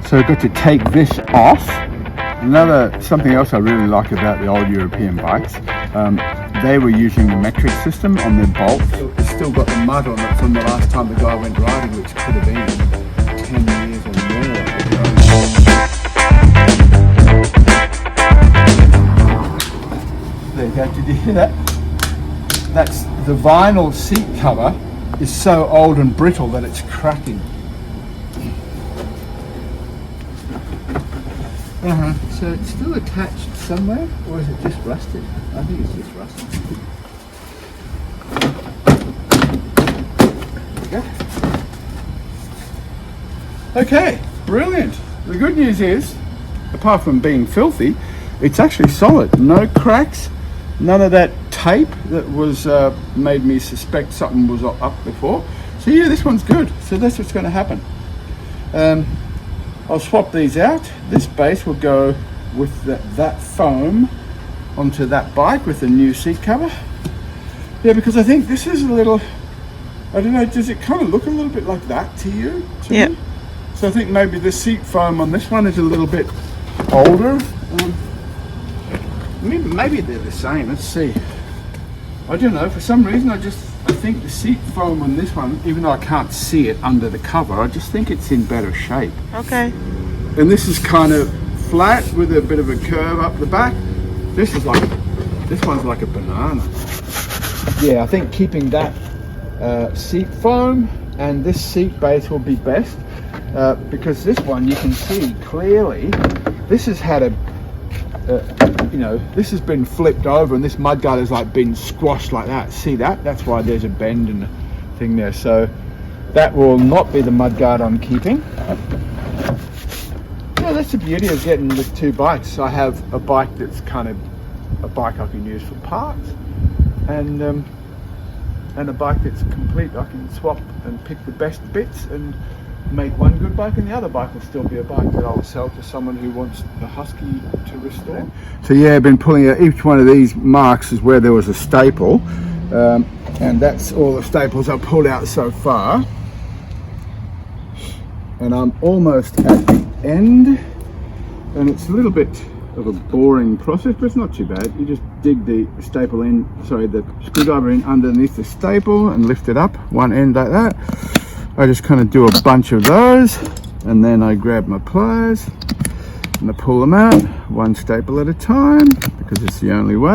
So I've got to take this off. Something else I really like about the old European bikes, they were using the metric system on their bolts. It's still got the mud on it from the last time the guy went riding, which could have been 10 years or more ago. There you go, did you hear that? That's the vinyl seat cover is so old and brittle that it's cracking. So it's still attached somewhere, or is it just rusted? I think it's just rusted. There we go. Okay, brilliant. The good news is, apart from being filthy, it's actually solid. No cracks, none of that tape that was made me suspect something was up before. So yeah, this one's good. So that's what's going to happen. I'll swap these out. This base will go with that foam onto that bike with the new seat cover. Yeah, because I think this is a little, I don't know, does it kind of look a little bit like that to you? Yeah. So I think maybe the seat foam on this one is a little bit older. Maybe they're the same. Let's see. I don't know. For some reason, I think the seat foam on this one, even though I can't see it under the cover, I just think it's in better shape. Okay. And this is kind of flat with a bit of a curve up the back. This one's like a banana. Yeah, I think keeping that seat foam and this seat base will be best because this one you can see clearly. This has had this has been flipped over and this mudguard has like been squashed like that. See that? That's why there's a bend and a thing there. So that will not be the mudguard I'm keeping. Yeah, that's the beauty of getting the two bikes. I have a bike that's kind of a bike I can use for parts, and a bike that's complete. I can swap and pick the best bits and make one good bike, and the other bike will still be a bike that I'll sell to someone who wants the Husky to restore. So yeah, I've been pulling out each one of these marks is where there was a staple, and that's all the staples I've pulled out so far. And I'm almost at the end, and it's a little bit of a boring process, but it's not too bad. You just dig the screwdriver in underneath the staple and lift it up one end like that. I just kind of do a bunch of those, and then I grab my pliers and I pull them out one staple at a time because it's the only way.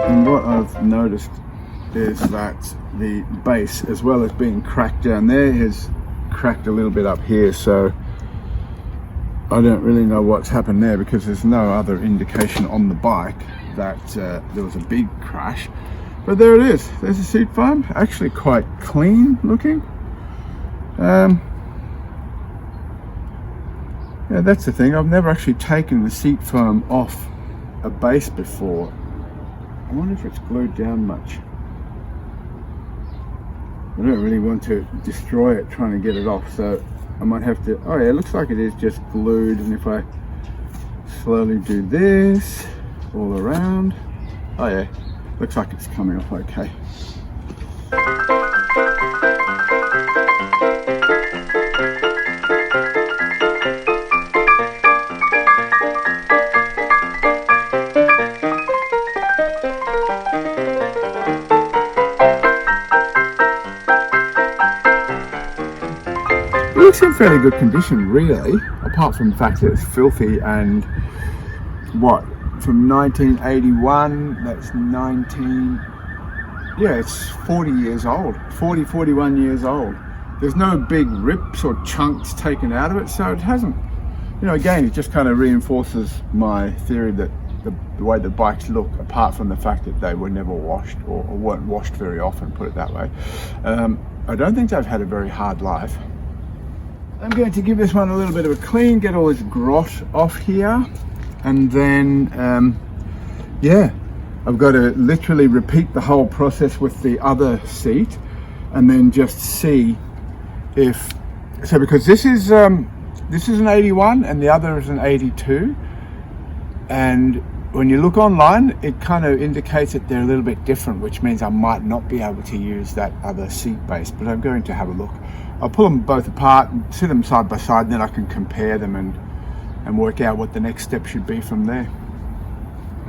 And what I've noticed is that the base, as well as being cracked down there, has cracked a little bit up here, so I don't really know what's happened there because there's no other indication on the bike that there was a big crash. But there it is. There's the seat foam. Actually quite clean looking. Yeah, that's the thing. I've never actually taken the seat foam off a base before. I wonder if it's glued down much. I don't really want to destroy it trying to get it off, so I might have to. Oh yeah, it looks like it is just glued, and if I slowly do this all around, oh yeah, looks like it's coming off okay. It looks in fairly good condition, really, apart from the fact that it's filthy. And what, from 1981, that's 19, yeah, it's 40 years old, 41 years old. There's no big rips or chunks taken out of it, so it hasn't, again, it just kind of reinforces my theory that the way the bikes look, apart from the fact that they were never washed or weren't washed very often, put it that way, I don't think they've had a very hard life. I'm going to give this one a little bit of a clean, get all this grot off here, and then yeah, I've got to literally repeat the whole process with the other seat, and then just see if, so because this is an 81 and the other is an 82, and when you look online, it kind of indicates that they're a little bit different, which means I might not be able to use that other seat base, but I'm going to have a look. I'll pull them both apart and sit them side by side, and then I can compare them and work out what the next step should be from there.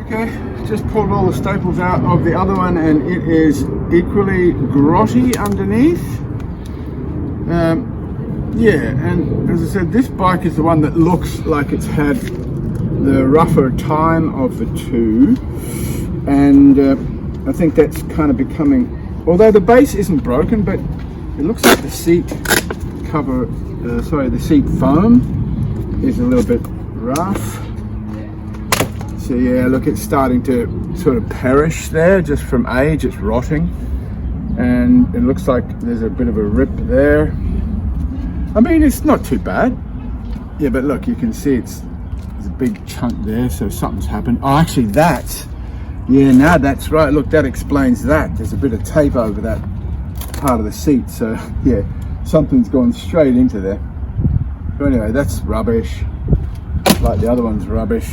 Okay, just pulled all the staples out of the other one, and it is equally grotty underneath. Yeah, and as I said, this bike is the one that looks like it's had the rougher time of the two, and I think that's kind of becoming, although the base isn't broken, but it looks like the seat cover, the seat foam is a little bit rough. So yeah, look, it's starting to sort of perish there just from age. It's rotting, and it looks like there's a bit of a rip there. I mean, it's not too bad. Yeah, but look, you can see there's a big chunk there, so something's happened. Oh, actually that's right. Look, that explains that. There's a bit of tape over that part of the seat, so yeah, something's gone straight into there. But anyway, that's rubbish. Like the other one's rubbish.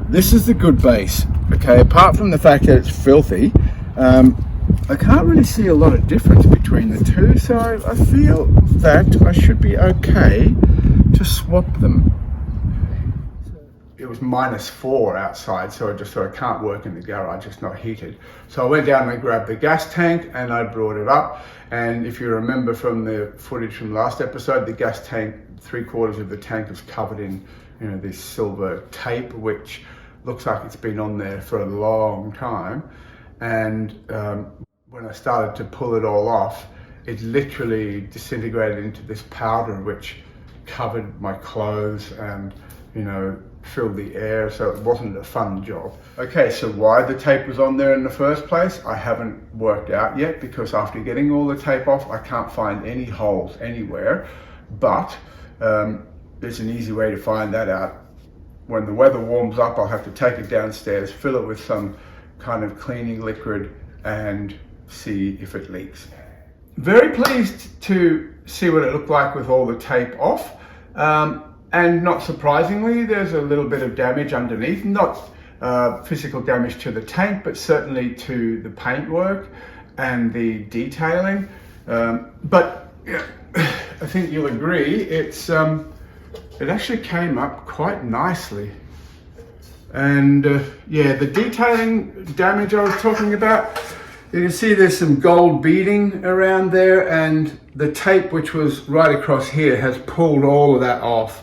This is the good base. Okay, apart from the fact that it's filthy, I can't really see a lot of difference between the two, so I feel that I should be okay to swap them. It was -4 outside, so I just thought I can't work in the garage, it's not heated. So I went down and I grabbed the gas tank and I brought it up. And if you remember from the footage from last episode, the gas tank, 3/4 of the tank is covered in, you know, this silver tape, which looks like it's been on there for a long time. And when I started to pull it all off, it literally disintegrated into this powder, which covered my clothes and, you know, filled the air, so it wasn't a fun job. Okay, so why the tape was on there in the first place, I haven't worked out yet, because after getting all the tape off, I can't find any holes anywhere. But there's an easy way to find that out. When the weather warms up, I'll have to take it downstairs, fill it with some kind of cleaning liquid, and see if it leaks. Very pleased to see what it looked like with all the tape off. And not surprisingly, there's a little bit of damage underneath, not physical damage to the tank, but certainly to the paintwork and the detailing. But yeah, I think you'll agree, it actually came up quite nicely. And yeah, the detailing damage I was talking about, you can see there's some gold beading around there, and the tape, which was right across here, has pulled all of that off.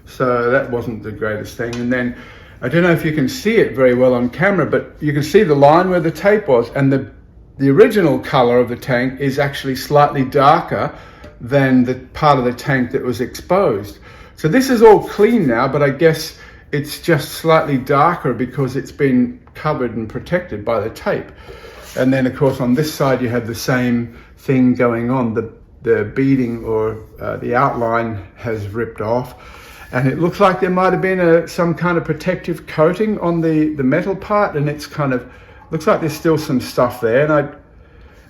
So that wasn't the greatest thing. And then, I don't know if you can see it very well on camera, but you can see the line where the tape was, and the original color of the tank is actually slightly darker than the part of the tank that was exposed. So this is all clean now, but I guess it's just slightly darker because it's been covered and protected by the tape. And then of course on this side you have the same thing going on. The beading or the outline has ripped off. And it looks like there might have been some kind of protective coating on the metal part, and it's kind of, looks like there's still some stuff there. And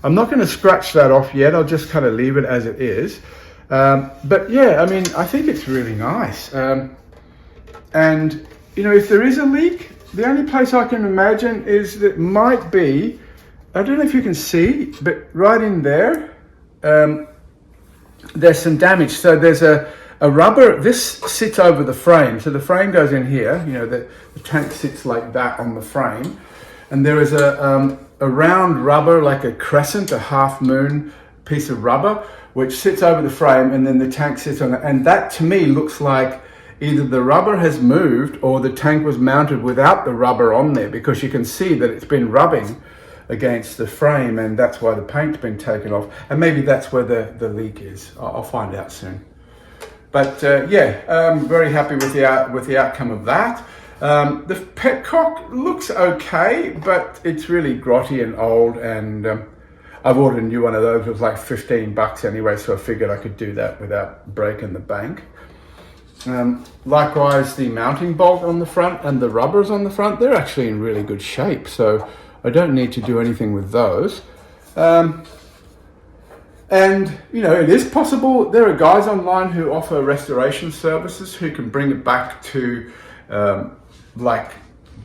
I'm not going to scratch that off yet, I'll just kind of leave it as it is. But yeah, I mean, I think it's really nice. And, you know, if there is a leak, the only place I can imagine is that might be, I don't know if you can see, but right in there, there's some damage. So there's a rubber, this sits over the frame. So the frame goes in here, you know, the tank sits like that on the frame. And there is a round rubber, like a crescent, a half moon piece of rubber, which sits over the frame, and then the tank sits on it. And that to me looks like either the rubber has moved or the tank was mounted without the rubber on there, because you can see that it's been rubbing against the frame, and that's why the paint's been taken off. And maybe that's where the leak is. I'll find out soon. But yeah, I'm very happy with the outcome of that. The petcock looks okay, but it's really grotty and old, and I've ordered a new one of those. It was like 15 bucks anyway, so I figured I could do that without breaking the bank. Likewise, the mounting bolt on the front and the rubbers on the front, they're actually in really good shape, so I don't need to do anything with those. And, you know, it is possible. There are guys online who offer restoration services who can bring it back to like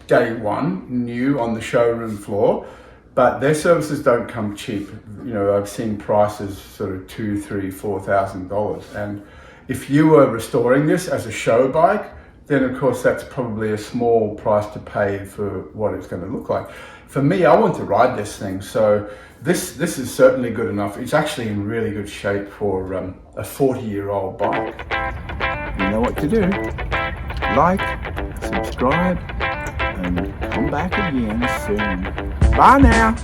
day one, new on the showroom floor, but their services don't come cheap. You know, I've seen prices sort of $2,000, $3,000, $4,000. And if you were restoring this as a show bike, then of course that's probably a small price to pay for what it's going to look like. For me, I want to ride this thing, so this is certainly good enough. It's actually in really good shape for a 40-year-old bike. You know what to do. Like, subscribe, and come back again soon. Bye now.